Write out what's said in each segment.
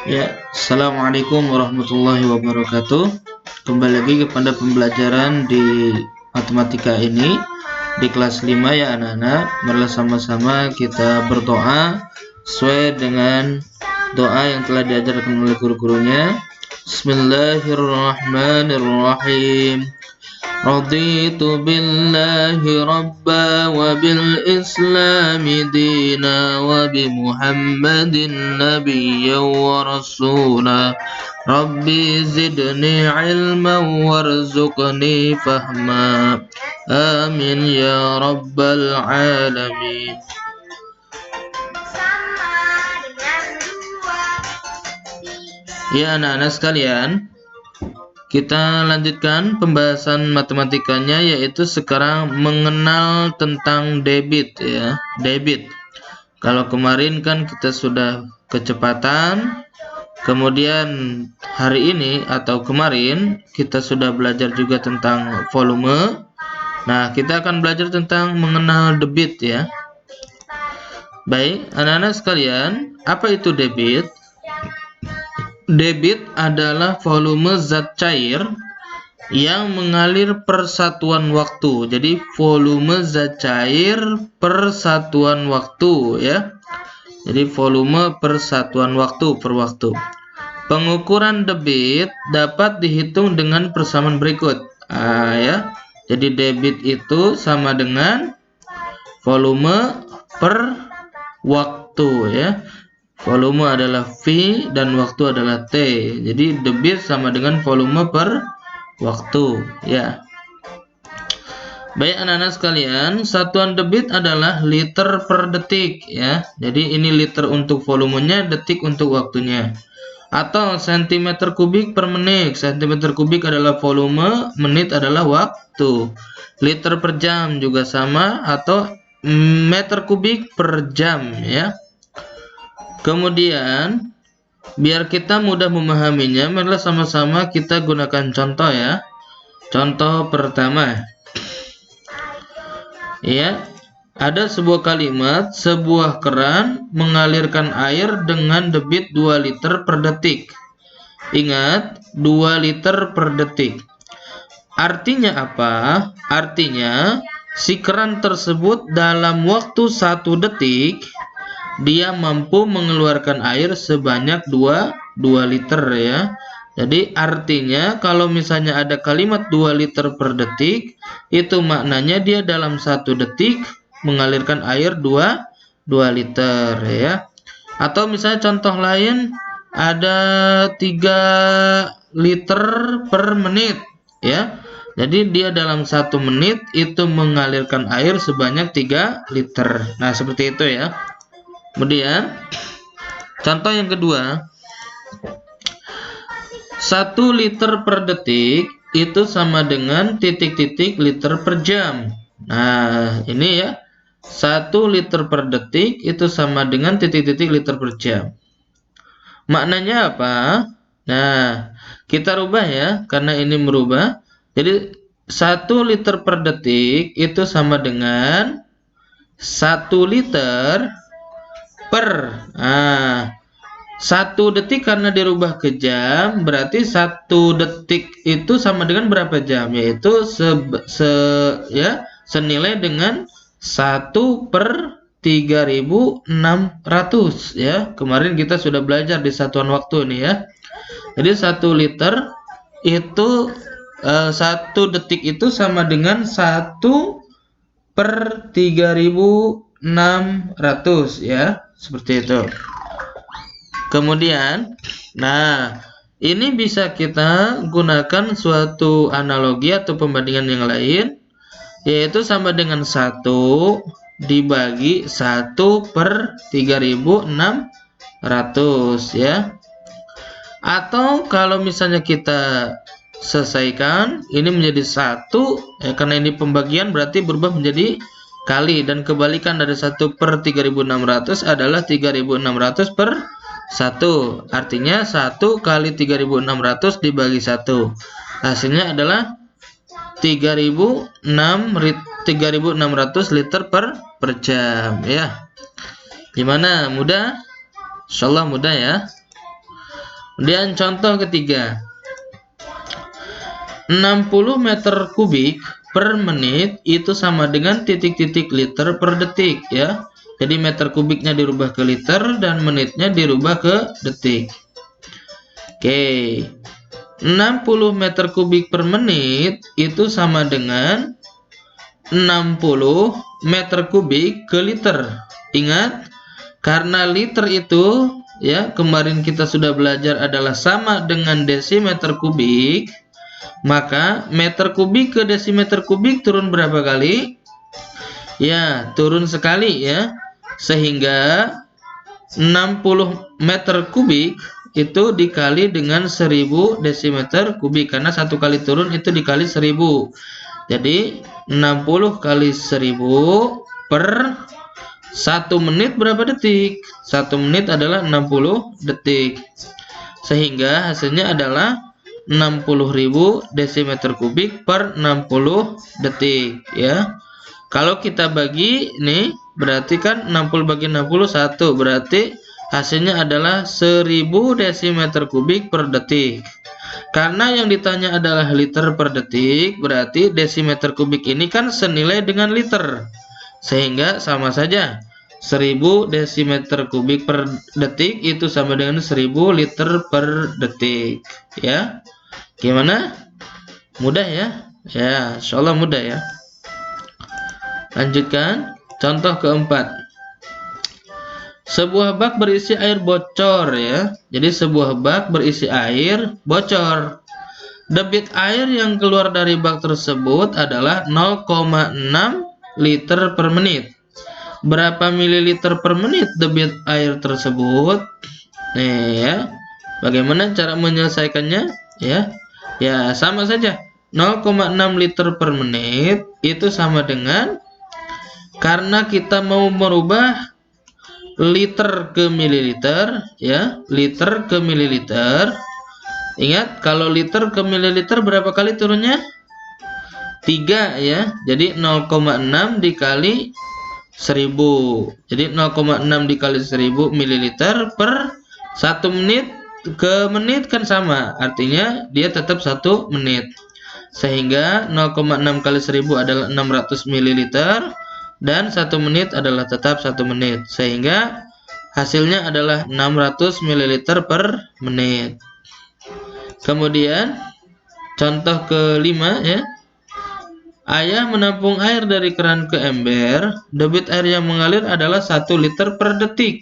Ya, Assalamualaikum warahmatullahi wabarakatuh. Kembali lagi kepada pembelajaran di matematika ini di kelas 5 ya anak-anak. Marilah sama-sama kita berdoa sesuai dengan doa yang telah diajarkan oleh guru-gurunya. Bismillahirrahmanirrahim. Raditu billahi rabba wa bil islami dina wa bi muhammadin nabiyya wa rasula rabbi zidni ilman warzuqni fahma amin ya rabbal alamin. Ya anak-anak sekalian, kita lanjutkan pembahasan matematikanya, yaitu sekarang mengenal tentang debit ya, debit. Kalau kemarin kan kita sudah kecepatan, kemudian hari ini atau kemarin kita sudah belajar juga tentang volume. Nah, kita akan belajar tentang mengenal debit ya. Baik, anak-anak sekalian, apa itu debit? Debit adalah volume zat cair yang mengalir per satuan waktu. Jadi volume zat cair per satuan waktu ya. Jadi volume per satuan waktu per waktu. Pengukuran debit dapat dihitung dengan persamaan berikut. Ya. Jadi debit itu sama dengan volume per waktu ya. Volume adalah V dan waktu adalah T. Jadi debit sama dengan volume per waktu ya. Baik anak-anak sekalian, satuan debit adalah liter per detik ya. Jadi ini liter untuk volumenya, detik untuk waktunya. Atau sentimeter kubik per menit. Sentimeter kubik adalah volume, menit adalah waktu. Liter per jam juga sama, atau meter kubik per jam ya. Kemudian biar kita mudah memahaminya, marilah sama-sama kita gunakan contoh ya. Contoh pertama. Ya, ada sebuah kalimat, sebuah keran mengalirkan air dengan debit 2 liter per detik. Ingat, 2 liter per detik. Artinya apa? Artinya si keran tersebut dalam waktu 1 detik dia mampu mengeluarkan air sebanyak 2 liter ya. Jadi artinya kalau misalnya ada kalimat 2 liter per detik, itu maknanya dia dalam 1 detik mengalirkan air 2 liter ya. Atau misalnya contoh lain, ada 3 liter per menit ya. Jadi dia dalam 1 menit itu mengalirkan air sebanyak 3 liter. Nah, seperti itu ya. Kemudian contoh yang kedua, 1 liter per detik itu sama dengan titik-titik liter per jam. Nah, ini ya, 1 liter per detik itu sama dengan titik-titik liter per jam. Maknanya apa? Nah, kita rubah ya, karena ini merubah. Jadi 1 liter per detik itu sama dengan 1 liter per 1 detik, karena dirubah ke jam berarti 1 detik itu sama dengan berapa jam, yaitu senilai dengan 1 per 3600 ya. Kemarin kita sudah belajar di satuan waktu nih ya. Jadi 1 liter itu 1 detik itu sama dengan 1 per 3600 ya. Seperti itu. Kemudian, nah, ini bisa kita gunakan suatu analogi atau pembandingan yang lain, yaitu sama dengan 1 dibagi 1 per 3600 ya. Atau kalau misalnya kita selesaikan, ini menjadi 1 ya, karena ini pembagian berarti berubah menjadi kali, dan kebalikan dari 1 per 3600 adalah 3600 per 1. Artinya 1 kali 3600 dibagi 1. Hasilnya adalah 3600 liter per jam ya. Gimana? Mudah? Insyaallah mudah ya. Kemudian contoh ketiga, 60 meter kubik per menit itu sama dengan titik-titik liter per detik ya. Jadi meter kubiknya dirubah ke liter dan menitnya dirubah ke detik. Oke. 60 meter kubik per menit itu sama dengan 60 meter kubik ke liter. Ingat, karena liter itu ya kemarin kita sudah belajar adalah sama dengan desimeter kubik, maka meter kubik ke desimeter kubik turun berapa kali? Ya, turun sekali ya. Sehingga 60 meter kubik itu dikali dengan 1000 desimeter kubik, karena satu kali turun itu dikali 1000. Jadi 60 kali 1000 per 1 menit berapa detik? 1 menit adalah 60 detik. Sehingga hasilnya adalah 60.000 desimeter kubik per 60 detik ya. Kalau kita bagi nih, berarti kan 60 bagi 60 1, berarti hasilnya adalah 1000 desimeter kubik per detik. Karena yang ditanya adalah liter per detik, berarti desimeter kubik ini kan senilai dengan liter. Sehingga sama saja. 1000 desimeter kubik per detik itu sama dengan 1000 liter per detik. Ya. Gimana? Mudah ya? Ya, insyaallah mudah ya. Lanjutkan. Contoh keempat. Sebuah bak berisi air bocor ya. Jadi sebuah bak berisi air bocor. Debit air yang keluar dari bak tersebut adalah 0,6 liter per menit. Berapa mililiter per menit debit air tersebut? Nih ya. Bagaimana cara menyelesaikannya? Ya. Ya, sama saja. 0,6 liter per menit itu sama dengan, karena kita mau merubah liter ke mililiter ya, liter ke mililiter. Ingat, kalau liter ke mililiter berapa kali turunnya? 3 ya. Jadi 0,6 dikali 1000. Jadi 0,6 dikali 1000 mililiter per 1 menit ke menit kan sama. Artinya dia tetap 1 menit. Sehingga 0,6 kali 1000 adalah 600 mililiter. Dan 1 menit adalah tetap 1 menit. Sehingga hasilnya adalah 600 ml per menit. Kemudian contoh kelima ya. Ayah menampung air dari keran ke ember. Debit air yang mengalir adalah 1 liter per detik.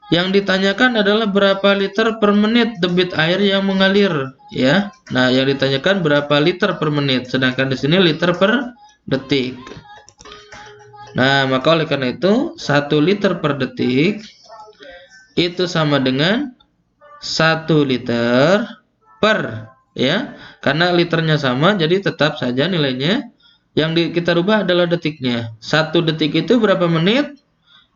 Yang ditanyakan adalah berapa liter per menit debit air yang mengalir ya. Nah, yang ditanyakan berapa liter per menit, sedangkan di sini liter per detik. Nah, maka oleh karena itu 1 liter per detik itu sama dengan 1 liter per ya. Karena liternya sama, jadi tetap saja nilainya. Yang kita rubah adalah detiknya. 1 detik itu berapa menit?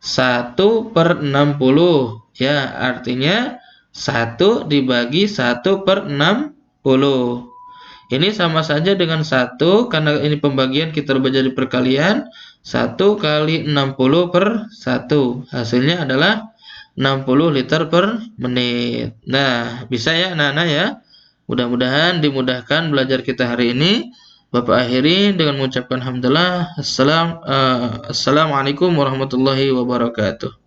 1 per 60 ya. Artinya 1 dibagi 1 per 60. Ini sama saja dengan 1, karena ini pembagian kita rubah jadi perkalian. 1 kali 60 per 1. Hasilnya adalah 60 liter per menit. Nah, bisa ya anak-anak ya. Mudah-mudahan dimudahkan belajar kita hari ini. Bapak akhiri dengan mengucapkan alhamdulillah. Assalamualaikum warahmatullahi wabarakatuh.